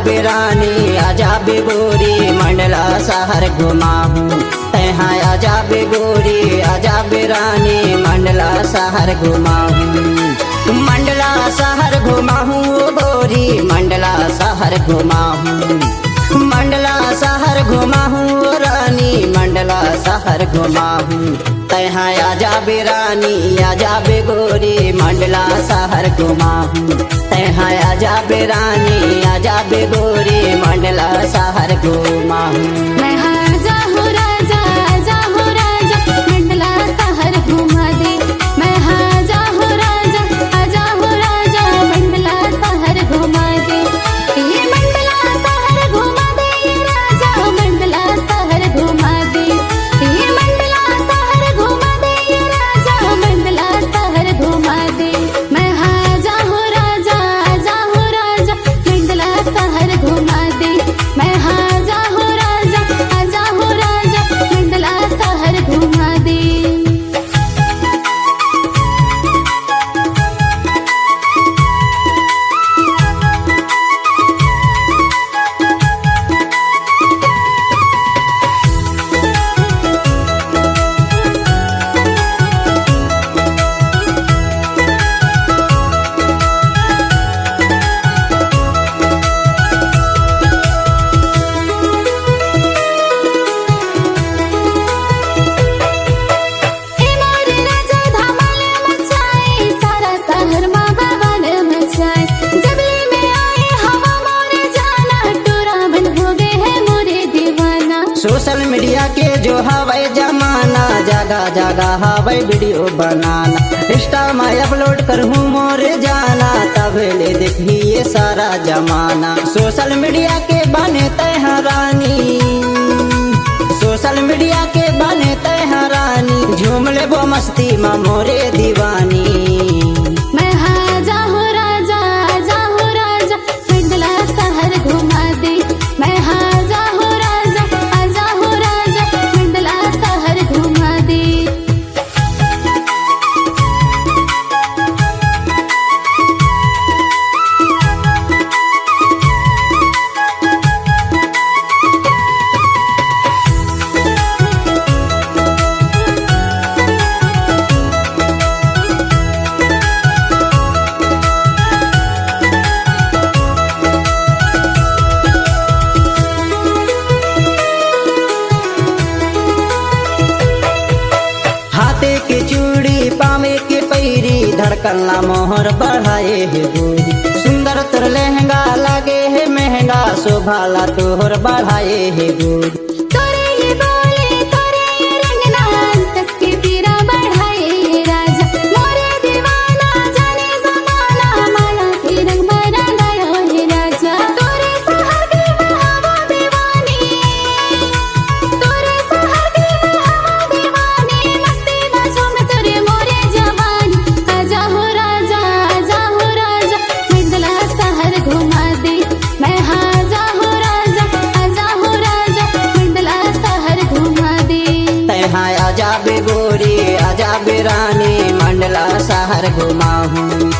बेरानी आजा बेगोरी मंडला शहर घुमाहूँ। तैहा आजा बेगोरी आजा बेरानी मंडला शहर घुमाहूँ। मंडला शहर घुमाहूँ गोरी मंडला शहर घुमाहूँ। मंडला शहर घुमाहूँ रानी मंडला शहर घुमाहूँ। तैहा आजा बेरानी आजा बेगोरी मंडला शहर घुमाहूँ। तैहा आजा बेरानी आजा बेगोरी मंडला शहर घुमाहूँ। मैं आजा हो राजा मंडला शहर घुमा दे। मैं आजा हो राजा मंडला शहर घुमा दे। ये मंडला शहर घुमा दे राजा मंडला शहर घुमा दे। ये मंडला शहर घुमा दे राजा मंडला शहर घुमा दे। मैं आजा हो राजा मंडला शहर घुमा दे। मैं आजा हो राजा मंडला शहर घुमा दे। सोशल मीडिया के जो हवाई जमाना जगह जगह हवाई वीडियो बनाना। इंस्टा में अपलोड करहूँ मोर जाना तब ले देखिए सारा जमाना। सोशल मीडिया के बने तैहा रानी सोशल मीडिया के बने तैहा रानी। झूम ले वो मस्ती में मोरे दीवानी। मैं आजा हो राजा मंडला शहर घुमा दे। मैं आजा हो राजा मंडला शहर घुमा दे। हाथे के चूड़ी पावे के पैरी धड़कन मोहर बढ़ाए है गोरी। सुंदर तर लहंगा लागे है महंगा शोभाला तोहर बढ़ाए है गोरी। तोरे ये बोले तोरे ये रंगना तस के पीरा बढ़ाए राजा। मोरे दीवाना जाने जमाना माला के रंग में रंगायो है राजा। तोरे शहर की हवा दीवानी तोरे शहर की हवा दीवानी। मस्ती में झूम तोरे मोरे जवानी। आजा हो राजा मंडला शहर घुमा दे। मैं आजा हो राजा मंडला शहर घुमा दे। तैहा आजा बेगोरी आजा बेरानी मंडला शहर घुमाहूँ।